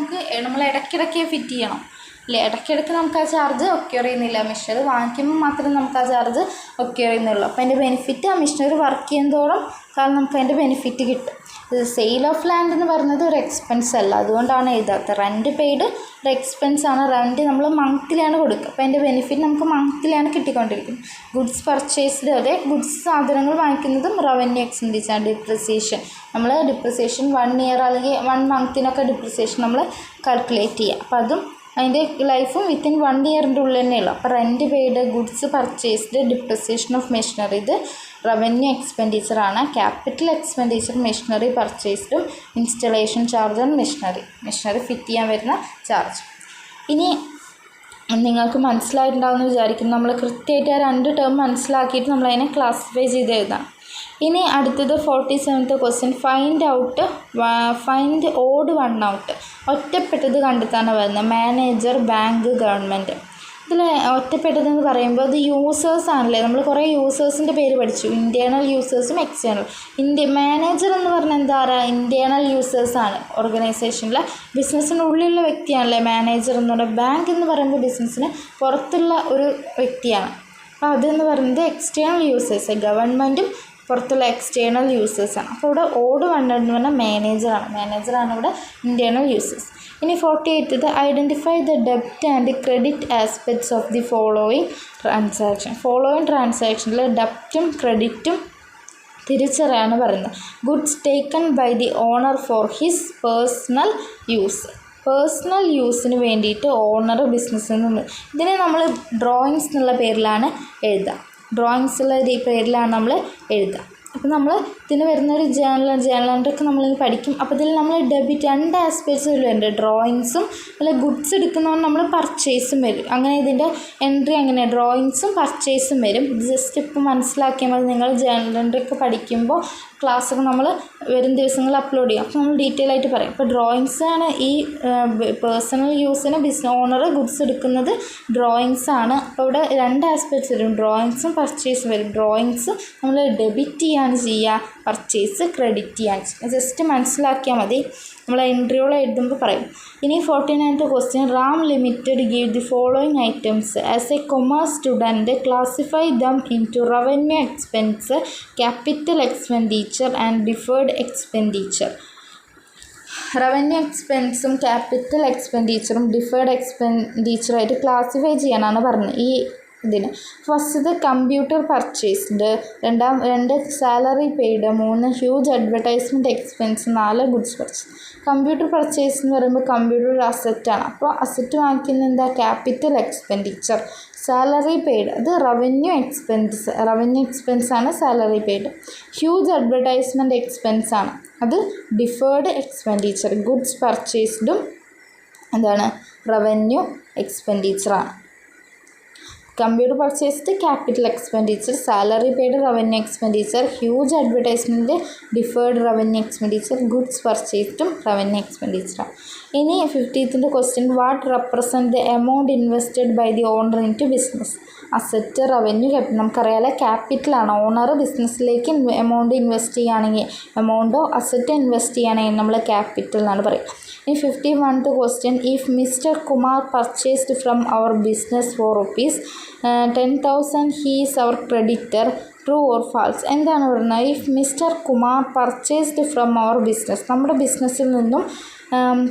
നമ്മൾ ഇടയ്ക്കിടയ്ക്ക് ഫിറ്റ് ചെയ്യണം അല്ലേ? ഇടയ്ക്കിടയ്ക്ക് നമുക്ക് ആ ചാർജ് ഒക്യൂർ ചെയ്യുന്നില്ല. മെഷീനറി വാങ്ങിക്കുമ്പോൾ മാത്രമേ നമുക്ക് ആ ചാർജ് ഒക്യൂർ ചെയ്യുന്നുള്ളൂ. അപ്പോൾ അതിൻ്റെ ബെനിഫിറ്റ് ആ മെഷീനറി വർക്ക് ചെയ്യുന്നതോളം കാരണം നമുക്ക് അതിൻ്റെ ബെനിഫിറ്റ് കിട്ടും. സെയിൽ ഓഫ് ലാൻഡ് എന്ന് പറയുന്നത് ഒരു എക്സ്പെൻസ് അല്ല, അതുകൊണ്ടാണ് എഴുതാത്തത്. റെൻറ്റ് പെയ്ഡ് ഒരു എക്സ്പെൻസാണ്. റെൻറ്റ് നമ്മൾ മന്ത്ലിയാണ് കൊടുക്കുക, അപ്പോൾ അതിൻ്റെ ബെനിഫിറ്റ് നമുക്ക് മന്ത്ലിയാണ് കിട്ടിക്കൊണ്ടിരിക്കുന്നത്. ഗുഡ്സ് പർച്ചേസ്ഡ്, അതെ, ഗുഡ്സ് സാധനങ്ങൾ വാങ്ങിക്കുന്നതും റവന്യൂ എക്സ്പെൻഡിച്ചർ. ഡിപ്രിസിയേഷൻ, നമ്മൾ ഡിപ്രിസിയേഷൻ 1 ഇയർ അല്ലെങ്കിൽ 1 മന്തിനൊക്കെ ഡിപ്രിസിയേഷൻ നമ്മൾ കാൽക്കുലേറ്റ് ചെയ്യുക. അപ്പോൾ അതും അതിൻ്റെ ലൈഫും വിത്തിൻ 1 ഇയറിൻ്റെ ഉള്ളിൽ തന്നെയുള്ളൂ. അപ്പോൾ rent paid, goods purchased, depreciation of machinery, ഇത് റവന്യൂ എക്സ്പെൻഡിച്ചറാണ്. ക്യാപിറ്റൽ എക്സ്പെൻഡിച്ചർ മെഷീനറി പർച്ചേസ്ഡും ഇൻസ്റ്റലേഷൻ ചാർജ് ആണ് മെഷീനറി ഫിറ്റ് ചെയ്യാൻ വരുന്ന ചാർജ്. ഇനി നിങ്ങൾക്ക് മനസ്സിലായിട്ടുണ്ടാവുമെന്ന് വിചാരിക്കുന്നു. നമ്മൾ കൃത്യമായിട്ട് ആ 2 ടേം മനസ്സിലാക്കിയിട്ട് നമ്മളതിനെ ക്ലാസിഫൈ ചെയ്ത് എഴുതാം. ഇനി അടുത്തത് 47th question, find odd one out. ഒറ്റപ്പെട്ടത് കണ്ടെത്താണ് പറയുന്നത്. Manager, bank, government. ഇതിൽ ഒറ്റപ്പെട്ടതെന്ന് പറയുമ്പോൾ അത് യൂസേഴ്സ് ആണല്ലേ. നമ്മൾ കുറേ യൂസേഴ്സിൻ്റെ പേര് പഠിച്ചു, ഇൻറ്റേർണൽ യൂസേഴ്സും എക്സ്റ്റേണൽ. മാനേജർ എന്ന് പറഞ്ഞാൽ എന്താ പറയുക, ഇൻറ്റേർണൽ യൂസേഴ്സാണ്. ഓർഗനൈസേഷനിലെ ബിസിനസ്സിനുള്ളിലുള്ള വ്യക്തിയാണല്ലേ മാനേജർ എന്ന് പറയുന്നത്. ബാങ്ക് എന്ന് പറയുമ്പോൾ ബിസിനസ്സിന് പുറത്തുള്ള ഒരു വ്യക്തിയാണ്. അപ്പോൾ അതെന്ന് പറയുന്നത് എക്സ്റ്റേണൽ യൂസേഴ്സ്, ഗവൺമെൻറ്റും പുറത്തുള്ള എക്സ്റ്റേണൽ യൂസേഴ്സാണ്. അപ്പോൾ ഇവിടെ ഓഡ് വണ്ണെന്ന് പറഞ്ഞാൽ മാനേജറാണ് ഇവിടെ ഇൻറ്റേർണൽ യൂസേഴ്സ്. ഇനി 48th, identify the debit and credit aspects of the following transaction. ട്രാൻസാക്ഷനിൽ ഡെബ്റ്റും ക്രെഡിറ്റും തിരിച്ചറിയാണ് പറയുന്നത്. Goods taken by the owner for his personal യൂസിന് വേണ്ടിയിട്ട് ഓണർ ബിസിനസ്സിൽ നിന്ന്. ഇതിനെ നമ്മൾ ഡ്രോയിങ്സ് എന്നുള്ള പേരിലാണ് എഴുതുക. നമ്മൾ എഴുതുക. അപ്പോൾ നമ്മൾ ഇതിന് വരുന്നൊരു ജേണൽ എൻട്രിയൊക്കെ നമ്മളിത് പഠിക്കും. അപ്പോൾ ഇതിൽ നമ്മൾ ഡെബിറ്റ് 2 ആസ്പെക്ട്സ് വരുന്നുണ്ട്. ഡ്രോയിങ്സും അല്ല ഗുഡ്സ് എടുക്കുന്നതുകൊണ്ട് നമ്മൾ പർച്ചേസും വരും. അങ്ങനെ ഇതിൻ്റെ എൻട്രി അങ്ങനെ ഡ്രോയിങ്സും പർച്ചേസും വരും. ഇത് ജസ്റ്റ് ഇപ്പോൾ മനസ്സിലാക്കിയാൽ മതി. നിങ്ങൾ ജേണൽ എൻട്രിയൊക്കെ പഠിക്കുമ്പോൾ ക്ലാസ്സൊക്കെ നമ്മൾ വരും ദിവസങ്ങളിൽ അപ്ലോഡ് ചെയ്യും. അപ്പോൾ നമ്മൾ ഡീറ്റെയിൽ ആയിട്ട് പറയും. ഇപ്പോൾ ഡ്രോയിങ്സാണ് ഈ പേഴ്സണൽ യൂസിന് ഓണർ ഗുഡ്സ് എടുക്കുന്നത് ഡ്രോയിങ്സാണ്. അപ്പോൾ ഇവിടെ 2 ആസ്പെക്ട്സ് വരും, ഡ്രോയിങ്സും പർച്ചേസും വരും. ഡ്രോയിങ്സ് നമ്മൾ ഡെബിറ്റ് ചെയ്യാണ് ചെയ്യുക, പർച്ചേസ് ക്രെഡിറ്റ് ചെയ്യാൻ. ജസ്റ്റ് മനസ്സിലാക്കിയാൽ മതി. നമ്മൾ എൻട്രിയോളം എഴുതുമ്പോൾ പറയും. ഇനി 49th question, Ram limited give the following items as a commerce student, classify them into revenue expense, capital expenditure and deferred expenditure. Revenue എക്സ്പെൻസും ക്യാപിറ്റൽ എക്സ്പെൻഡിച്ചറും ഡിഫേർഡ് എക്സ്പെൻഡിച്ചറായിട്ട് ക്ലാസിഫൈ ചെയ്യാനാണ് പറഞ്ഞത് ഈ ഇതിന്. First computer purchased, 2 salary paid, 3 huge advertisement expense, 4 goods purchase. Computer purchase എന്ന് പറയുമ്പോൾ computer ഒരു അസറ്റാണ്. അപ്പോൾ അസറ്റ് വാങ്ങിക്കുന്ന എന്താ, ക്യാപിറ്റൽ എക്സ്പെൻഡിച്ചർ. സാലറി പെയ്ഡ് അത് റവന്യൂ എക്സ്പെൻസാണ് സാലറി പെയ്ഡ്. ഹ്യൂജ് അഡ്വർടൈസ്മെൻറ്റ് എക്സ്പെൻസാണ് അത് ഡിഫേർഡ് എക്സ്പെൻഡിച്ചർ. ഗുഡ്സ് പർച്ചേസ്ഡും എന്താണ്, റവന്യൂ എക്സ്പെൻഡിച്ചറാണ്. Computer purchased capital expenditure, salary paid revenue expenditure, huge advertisement deferred revenue expenditure, goods പർച്ചേസ്ഡും റവന്യൂ എക്സ്പെൻഡിച്ചറാണ്. ഇനി 50th question, what represent the amount invested by the owner into business. Asset, revenue, capital. നമുക്കറിയാലോ ക്യാപിറ്റലാണ്. Owner ബിസിനസ്സിലേക്ക് amount invest ചെയ്യുകയാണെങ്കിൽ, എമൗണ്ടോ asset invest ചെയ്യുകയാണെങ്കിൽ നമ്മൾ ക്യാപിറ്റൽ എന്നാണ് പറയുക. In 51th question, if Mr. Kumar purchased from our business for rupees 10,000, he is our creditor. True or false? എന്താണ് പറയുന്നത്? If Mr. Kumar purchased from our business, നമ്മുടെ ബിസിനസ്സിൽ നിന്നും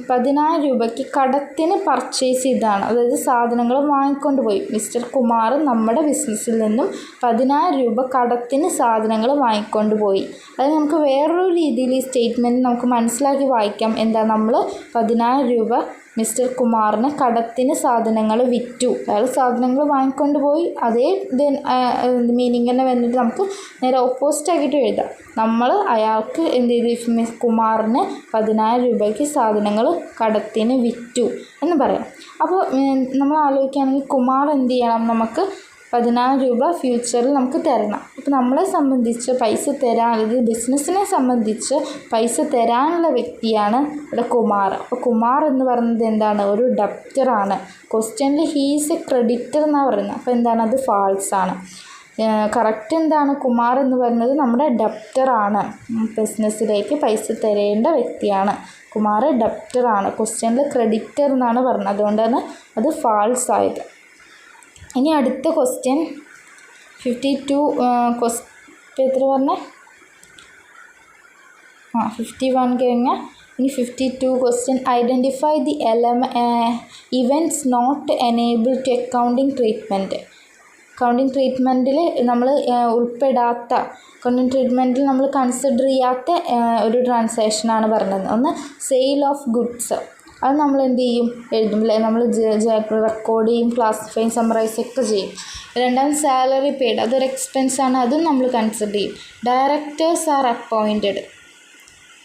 10,000 രൂപയ്ക്ക് കടത്തിന് പർച്ചേസ് ചെയ്താണ്, അതായത് സാധനങ്ങൾ വാങ്ങിക്കൊണ്ട് പോയി. മിസ്റ്റർ കുമാർ നമ്മുടെ ബിസിനസ്സിൽ നിന്നും 10,000 രൂപ കടത്തിന് സാധനങ്ങൾ വാങ്ങിക്കൊണ്ട് പോയി. അത് നമുക്ക് വേറൊരു രീതിയിൽ ഈ സ്റ്റേറ്റ്മെൻറ്റ് നമുക്ക് മനസ്സിലാക്കി വായിക്കാം. എന്താ, നമ്മൾ 10,000 രൂപ മിസ്റ്റർ കുമാറിന് കടത്തിന് സാധനങ്ങൾ വിറ്റു. അയാൾ സാധനങ്ങൾ വാങ്ങിക്കൊണ്ട് പോയി. അതേ മീനിങ് തന്നെ വന്നിട്ട് നമുക്ക് നേരെ ഓപ്പോസിറ്റ് ആക്കിയിട്ട് എഴുതാം. നമ്മൾ അയാൾക്ക് എന്ത് ചെയ്തു, കുമാറിന് 10,000 രൂപയ്ക്ക് സാധനങ്ങൾ കടത്തിന് വിറ്റു എന്ന് പറയാം. അപ്പോൾ നമ്മൾ ആലോചിക്കുകയാണെങ്കിൽ കുമാർ എന്ത് ചെയ്യണം, നമുക്ക് 10,000 രൂപ ഫ്യൂച്ചറിൽ നമുക്ക് തരണം. അപ്പോൾ നമ്മളെ സംബന്ധിച്ച് പൈസ തരാൻ, അല്ലെങ്കിൽ ബിസിനസ്സിനെ സംബന്ധിച്ച് പൈസ തരാനുള്ള വ്യക്തിയാണ് ഇവിടെ കുമാർ. അപ്പോൾ കുമാർ എന്ന് പറയുന്നത് എന്താണ്, ഒരു ഡെപ്റ്ററാണ്. ക്വസ്റ്റ്യനിൽ ഹീസ് എ ക്രെഡിറ്റർ എന്നാണ് പറയുന്നത്. അപ്പോൾ എന്താണ്, അത് ഫാൾസാണ്. കറക്റ്റ് എന്താണ്, കുമാർ എന്ന് പറയുന്നത് നമ്മുടെ ഡെപ്റ്ററാണ്. ബിസിനസ്സിലേക്ക് പൈസ തരേണ്ട വ്യക്തിയാണ്. കുമാർ ഡെപ്റ്ററാണ്. ക്വസ്റ്റ്യനിൽ ക്രെഡിറ്റർ എന്നാണ് പറഞ്ഞത്, അതുകൊണ്ടാണ് അത് ഫാൾസ് ആയത്. ഇനി അടുത്ത ക്വസ്റ്റ്യൻ 52 എത്ര പറഞ്ഞേ, 51 കഴിഞ്ഞാൽ ഇനി 52 question, identify the events not enable to accounting treatment. Accounting ട്രീറ്റ്മെൻറ്റിൽ നമ്മൾ ഉൾപ്പെടാത്ത, അക്കൗണ്ടിങ് ട്രീറ്റ്മെൻറ്റിൽ നമ്മൾ കൺസിഡർ ചെയ്യാത്ത ഒരു ട്രാൻസാക്ഷനാണ് പറഞ്ഞത്. ഒന്ന് സെയിൽ ഓഫ് ഗുഡ്സ്, അത് നമ്മൾ എന്ത് ചെയ്യും, എഴുതും അല്ലേ, നമ്മൾ റെക്കോർഡ് ചെയ്യും, ക്ലാസിഫൈയും സമ്മറൈസ് ഒക്കെ ചെയ്യും. രണ്ടാമത് സാലറി പെയ്ഡ്, അതൊരു എക്സ്പെൻസാണ്, അതും നമ്മൾ കൺസിഡർ ചെയ്യും. ഡയറക്ടേഴ്സ് ആർ അപ്പോയിൻറ്റഡ്,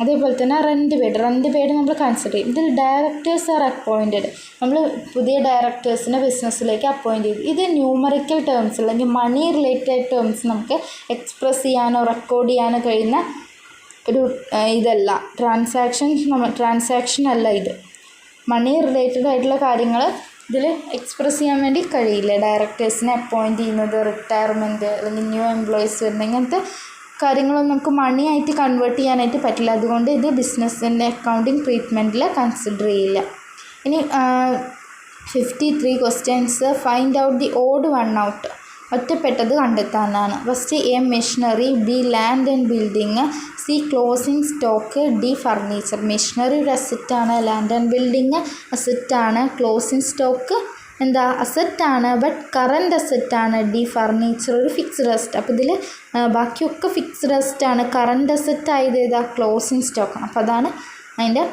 അതേപോലെ തന്നെ റെൻറ്റ് പെയ്ഡ് നമ്മൾ കൺസിഡർ ചെയ്യും. ഇതിൽ ഡയറക്ടേഴ്സ് ആർ അപ്പോയിൻറ്റഡ്. നമ്മൾ പുതിയ ഡയറക്ടേഴ്സിനെ ബിസിനസ്സിലേക്ക് അപ്പോയിൻറ്റ് ചെയ്തു. ഇത് ന്യൂമറിക്കൽ ടേംസ് അല്ലെങ്കിൽ മണി റിലേറ്റഡ് ടേംസ് നമുക്ക് എക്സ്പ്രസ് ചെയ്യാനോ റെക്കോർഡ് ചെയ്യാനോ കഴിയുന്ന ഒരു ഇതല്ല. ട്രാൻസാക്ഷൻ അല്ല ഇത്. മണി റിലേറ്റഡ് ആയിട്ടുള്ള കാര്യങ്ങൾ ഇതിൽ എക്സ്പ്രസ് ചെയ്യാൻ വേണ്ടി കഴിയില്ല. ഡയറക്ടേഴ്സിനെ അപ്പോയിൻറ്റ് ചെയ്യുന്നത്, റിട്ടയർമെൻറ്റ് അല്ലെങ്കിൽ ന്യൂ എംപ്ലോയീസ് വരുന്നത്, ഇങ്ങനത്തെ കാര്യങ്ങളൊന്നും നമുക്ക് മണി ആയിട്ട് കൺവേർട്ട് ചെയ്യാനായിട്ട് പറ്റില്ല. അതുകൊണ്ട് ഇത് ബിസിനസ്സിൻ്റെ അക്കൗണ്ടിങ് ട്രീറ്റ്മെൻറ്റിൽ കൺസിഡർ ചെയ്യില്ല. ഇനി 53 questions. Find out the odd one out. ഒറ്റപ്പെട്ടത് കണ്ടെത്താനാണ്. First A machinery, B land and building, C closing stock, D furniture. Machinery ഒരു അസറ്റാണ്, ലാൻഡ് ആൻഡ് ബിൽഡിങ് അസറ്റാണ്, ക്ലോസിംഗ് സ്റ്റോക്ക് എന്താ അസറ്റാണ് ബട്ട് കറൻറ്റ് അസറ്റാണ്, ഡി ഫർണിച്ചർ ഒരു ഫിക്സ്ഡ് അസറ്റ്. അപ്പോൾ ഇതിൽ ബാക്കിയൊക്കെ ഫിക്സ്ഡ് അസറ്റാണ്. കറൻറ്റ് അസറ്റ് ആയത് ഏതാ? ക്ലോസിംഗ് സ്റ്റോക്കാണ്. അപ്പോൾ അതാണ് അതിൻ്റെ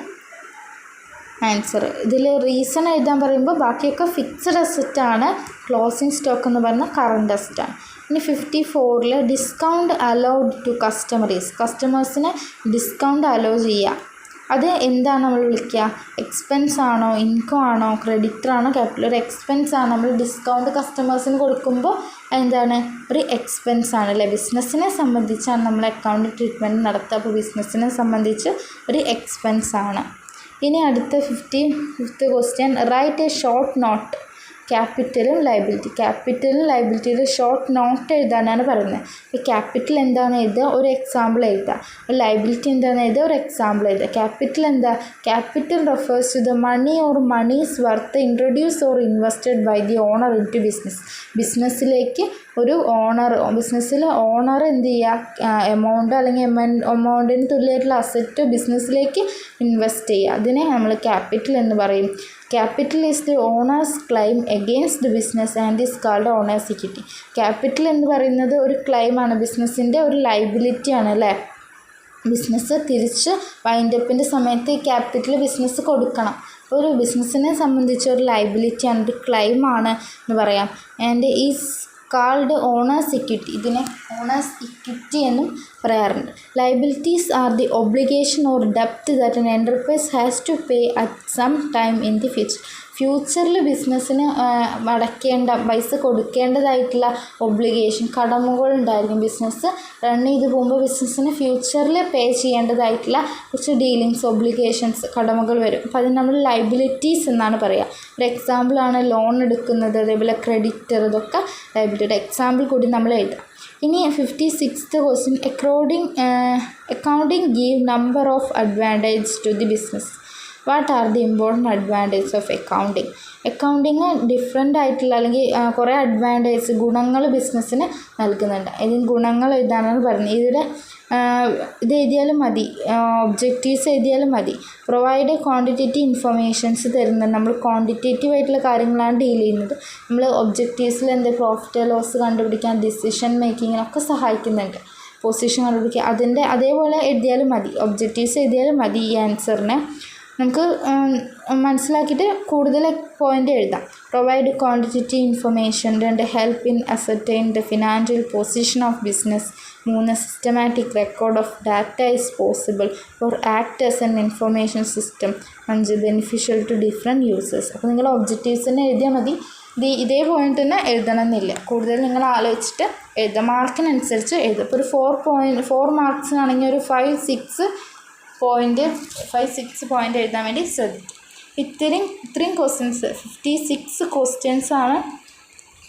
ആൻസർ. ഇതിൽ റീസൺ എഴുതാൻ പറയുമ്പോൾ ബാക്കിയൊക്കെ ഫിക്സ്ഡ് അസറ്റാണ്, ക്ലോസിംഗ് സ്റ്റോക്ക് എന്ന് പറഞ്ഞാൽ കറൻറ്റ് അസറ്റാണ്. ഇനി 54 ഡിസ്കൗണ്ട് അലൗഡ് ടു കസ്റ്റമേഴ്സിന് ഡിസ്കൗണ്ട് അലോ ചെയ്യുക. അത് എന്താണ് നമ്മൾ വിളിക്കുക? എക്സ്പെൻസ് ആണോ, ഇൻകം ആണോ, ക്രെഡിറ്റർ ആണോ, ക്യാപിറ്റൽ? ഒരു എക്സ്പെൻസ് ആണ്. നമ്മൾ ഡിസ്കൗണ്ട് കസ്റ്റമേഴ്സിന് കൊടുക്കുമ്പോൾ എന്താണ്? ഒരു എക്സ്പെൻസ് ആണ് അല്ലേ? ബിസിനസ്സിനെ സംബന്ധിച്ചാണ് നമ്മൾ അക്കൗണ്ട് ട്രീറ്റ്മെൻറ്റ് നടത്തുക. അപ്പോൾ ബിസിനസ്സിനെ സംബന്ധിച്ച് ഒരു എക്സ്പെൻസ് ആണ്. ഇനി അടുത്ത 55th question. Write a short note. ക്യാപിറ്റലും ലയബിലിറ്റിയുടെ ഷോർട്ട് നോട്ട് എഴുതാനാണ് പറയുന്നത്. ഇപ്പോൾ ക്യാപിറ്റൽ എന്താണ് എഴുതുക? ഒരു എക്സാമ്പിൾ എഴുതുക. ലയബിലിറ്റി എന്താണ് എഴുതുക? ഒരു എക്സാമ്പിൾ എഴുതുക. ക്യാപിറ്റൽ എന്താ? Capital refers to the money or money's worth introduce or invested by the owner into ബിസിനസ്സിലേക്ക് ഒരു ബിസിനസ്സിൽ ഓണർ എന്ത് ചെയ്യുക? എമൗണ്ട് അല്ലെങ്കിൽ എമൗണ്ടിന് തുല്യമായിട്ടുള്ള അസറ്റ് ബിസിനസ്സിലേക്ക് ഇൻവെസ്റ്റ് ചെയ്യുക. അതിനെ നമ്മൾ ക്യാപിറ്റൽ എന്ന് പറയും. Capital is the owner's claim against the business and is called owner's equity. Capital എന്ന് പറയുന്നത് ഒരു ക്ലെയിമാണ്, ബിസിനസ്സിൻ്റെ ഒരു ലയബിലിറ്റിയാണ് അല്ലേ? ബിസിനസ് തിരിച്ച് വൈൻഡപ്പിൻ്റെ സമയത്ത് ഈ ക്യാപിറ്റൽ ബിസിനസ് കൊടുക്കണം. ഒരു ബിസിനസ്സിനെ സംബന്ധിച്ച് ഒരു ലയബിലിറ്റിയാണ്, ഒരു ക്ലെയിമാണ് എന്ന് പറയാം. And is called owner's equity. ഇതിനെ ഓണേഴ്സ് ഇക്വിറ്റി എന്നും പറയാറുണ്ട്. Liabilities are the obligation or ഡെപ്റ്റ് that an enterprise has to pay at some time in the ഫ്യൂച്ചറിൽ ബിസിനസ്സിന് പൈസ കൊടുക്കേണ്ടതായിട്ടുള്ള ഒബ്ലിഗേഷൻ, കടമകൾ ഉണ്ടായിരിക്കും. ബിസിനസ് റൺ ചെയ്ത് പോകുമ്പോൾ ബിസിനസ്സിന് ഫ്യൂച്ചറിൽ പേ ചെയ്യേണ്ടതായിട്ടുള്ള കുറച്ച് ഡീലിങ്സ്, ഒബ്ലിഗേഷൻസ്, കടമകൾ വരും. അപ്പോൾ അത് നമ്മൾ ലയബിലിറ്റീസ് എന്നാണ് പറയുക. ഒരു എക്സാമ്പിളാണ് ലോൺ എടുക്കുന്നത്, അതേപോലെ ക്രെഡിറ്റർ, ഇതൊക്കെ ലയബിലിറ്റിയുടെ എക്സാമ്പിൾ കൂടി നമ്മൾ എഴുതാം. ഇനി 56th question. Accounting give number of advantage to the business. What are the important advantage of accounting? Accounting different ആയിട്ടുള്ള അല്ലെങ്കിൽ കുറേ അഡ്വാൻറ്റേജ്, ഗുണങ്ങൾ ബിസിനസ്സിന് നൽകുന്നുണ്ട്. ഇതിന് ഗുണങ്ങൾ എഴുതാനാണ് പറയുന്നത്. ഇത് എഴുതിയാലും മതി, ഒബ്ജക്റ്റീവ്സ് എഴുതിയാലും മതി. പ്രൊവൈഡ് ക്വാണ്ടിറ്റേറ്റീവ് ഇൻഫർമേഷൻസ് തരുന്നുണ്ട്. നമ്മൾ ക്വാണ്ടിറ്റേറ്റീവ് ആയിട്ടുള്ള കാര്യങ്ങളാണ് ഡീൽ ചെയ്യുന്നത്. നമ്മൾ ഒബ്ജക്റ്റീവ്സിൽ പ്രോഫിറ്റ് ലോസ് കണ്ടുപിടിക്കാൻ, ഡിസിഷൻ മേക്കിങ്ങിനൊക്കെ സഹായിക്കുന്നുണ്ട്. പൊസിഷൻ കണ്ടുപിടിക്കുക, അതിൻ്റെ അതേപോലെ എഴുതിയാലും മതി, ഒബ്ജക്റ്റീവ്സ് എഴുതിയാലും മതി. ഈ ആൻസറിനെ നമുക്ക് മനസ്സിലാക്കിയിട്ട് കൂടുതൽ പോയിൻ്റ് എഴുതാം. Provide quantitative information. 2 help in ascertain the financial position of business. 3 systematic record of data is possible for act as an information system. 5 beneficial to different users. അപ്പോൾ നിങ്ങൾ ഒബ്ജക്റ്റീവ്സ് തന്നെ എഴുതിയാൽ മതി. ഇതേ പോയിന്റ് തന്നെ എഴുതണം എന്നില്ല, കൂടുതൽ നിങ്ങൾ ആലോചിച്ചിട്ട് എഴുതുക. മാർക്കിനനുസരിച്ച് എഴുതുക. ഇപ്പോൾ ഒരു 4 മാർക്സിനാണെങ്കിൽ ഒരു 5-6 പോയിൻ്റ് എഴുതാൻ വേണ്ടി ശ്രദ്ധിക്കും. ഇത്രയും ക്വസ്റ്റ്യൻസ് 56 ക്വസ്റ്റ്യൻസാണ്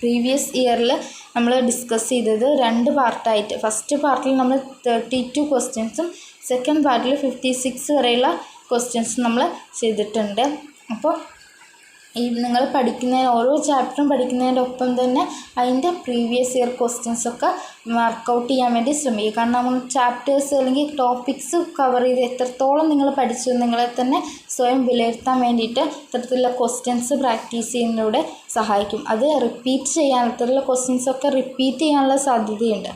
പ്രീവിയസ് ഇയറിൽ നമ്മൾ ഡിസ്കസ് ചെയ്തത് 2 പാർട്ടായിട്ട്. ഫസ്റ്റ് പാർട്ടിൽ നമ്മൾ 32 ക്വസ്റ്റ്യൻസും സെക്കൻഡ് പാർട്ടിൽ 56 വരെയുള്ള ക്വസ്റ്റ്യൻസും നമ്മൾ ചെയ്തിട്ടുണ്ട്. അപ്പോൾ നിങ്ങൾ ഓരോ ചാപ്റ്ററും പഠിക്കുന്നതിൻ്റെ ഒപ്പം തന്നെ അതിൻ്റെ പ്രീവിയസ് ഇയർ ക്വസ്റ്റ്യൻസൊക്കെ വർക്കൗട്ട് ചെയ്യാൻ വേണ്ടി ശ്രമിക്കുക. കാരണം നമ്മൾ ചാപ്റ്റേഴ്സ് അല്ലെങ്കിൽ ടോപ്പിക്സ് കവർ ചെയ്ത് എത്രത്തോളം നിങ്ങൾ പഠിച്ചു നിങ്ങളെ തന്നെ സ്വയം വിലയിരുത്താൻ വേണ്ടിയിട്ട് ഇത്തരത്തിലുള്ള ക്വസ്റ്റ്യൻസ് പ്രാക്ടീസ് ചെയ്യുന്നതിലൂടെ സഹായിക്കും. അത് റിപ്പീറ്റ് ചെയ്യാൻ, ഇത്തരത്തിലുള്ള ക്വസ്റ്റ്യൻസൊക്കെ റിപ്പീറ്റ് ചെയ്യാനുള്ള സാധ്യതയുണ്ട്.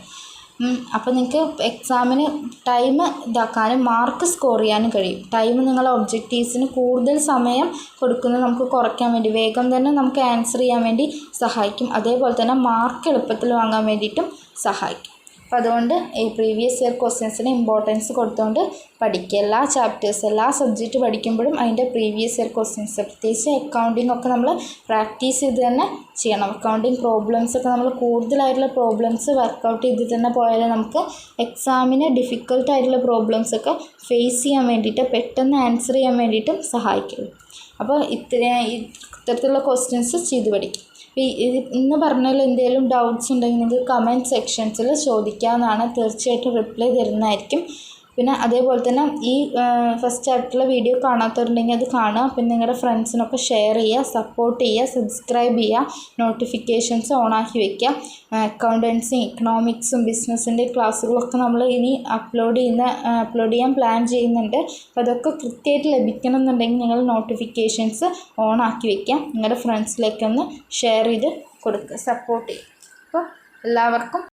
അപ്പോൾ നിങ്ങൾക്ക് എക്സാമിന് ടൈം ഇതാക്കാനും മാർക്ക് സ്കോർ ചെയ്യാനും കഴിയും. ടൈം നിങ്ങൾ ഒബ്ജക്റ്റീവ്സിന് കൂടുതൽ സമയം കൊടുക്കുന്നത് നമുക്ക് കുറയ്ക്കാൻ വേണ്ടി, വേഗം തന്നെ നമുക്ക് ആൻസർ ചെയ്യാൻ വേണ്ടി സഹായിക്കും. അതേപോലെ തന്നെ മാർക്ക് എളുപ്പത്തിൽ വാങ്ങാൻ വേണ്ടിയിട്ടും സഹായിക്കും. അപ്പോൾ അതുകൊണ്ട് ഈ പ്രീവിയസ് ഇയർ ക്വസ്റ്റ്യൻസിന് ഇമ്പോർട്ടൻസ് കൊടുത്തുകൊണ്ട് പഠിക്കുക. എല്ലാ ചാപ്റ്റേഴ്സ് എല്ലാ സബ്ജക്റ്റ് പഠിക്കുമ്പോഴും അതിൻ്റെ പ്രീവിയസ് ഇയർ ക്വസ്റ്റ്യൻസ്, പ്രത്യേകിച്ച് അക്കൗണ്ടിങ് ഒക്കെ നമ്മൾ പ്രാക്ടീസ് ചെയ്ത് തന്നെ ചെയ്യണം. അക്കൗണ്ടിങ് പ്രോബ്ലംസ് ഒക്കെ നമ്മൾ കൂടുതലായിട്ടുള്ള പ്രോബ്ലംസ് വർക്കൗട്ട് ചെയ്ത് തന്നെ പോയാൽ നമുക്ക് എക്സാമിന് ഡിഫിക്കൽട്ടായിട്ടുള്ള പ്രോബ്ലംസ് ഒക്കെ ഫേസ് ചെയ്യാൻ വേണ്ടിയിട്ട്, പെട്ടെന്ന് ആൻസർ ചെയ്യാൻ വേണ്ടിയിട്ടും സഹായിക്കും. അപ്പോൾ ഇത്തരത്തിലുള്ള ക്വസ്റ്റ്യൻസ് ചെയ്ത് പഠിക്കും. ഇന്ന് പറഞ്ഞതിൽ എന്തെങ്കിലും ഡൗട്ട്സ് ഉണ്ടെങ്കിൽ നിങ്ങൾക്ക് കമൻറ്റ് സെക്ഷൻസിൽ ചോദിക്കാവുന്നതാണ്. തീർച്ചയായിട്ടും റിപ്ലൈ തരുന്നതായിരിക്കും. പിന്നെ അതേപോലെ തന്നെ ഈ ഫസ്റ്റ് ചാപ്റ്ററിലെ വീഡിയോ കാണാത്തവരുണ്ടെങ്കിൽ അത് കാണുക. പിന്നെ നിങ്ങളുടെ ഫ്രണ്ട്സിനൊക്കെ ഷെയർ ചെയ്യുക, സപ്പോർട്ട് ചെയ്യുക, സബ്സ്ക്രൈബ് ചെയ്യുക, നോട്ടിഫിക്കേഷൻസ് ഓണാക്കി വയ്ക്കുക. അക്കൗണ്ടൻസി, ഇക്കണോമിക്സും ബിസിനസ്സിൻ്റെ ക്ലാസ്സുകളൊക്കെ നമ്മൾ ഇനി അപ്ലോഡ് ചെയ്യാൻ പ്ലാൻ ചെയ്യുന്നുണ്ട്. അപ്പോൾ അതൊക്കെ കൃത്യമായിട്ട് ലഭിക്കണം എന്നുണ്ടെങ്കിൽ നിങ്ങൾ നോട്ടിഫിക്കേഷൻസ് ഓണാക്കി വയ്ക്കുക. നിങ്ങളുടെ ഫ്രണ്ട്സിലേക്കൊന്ന് ഷെയർ ചെയ്ത് കൊടുക്കുക, സപ്പോർട്ട് ചെയ്യുക. അപ്പോൾ എല്ലാവർക്കും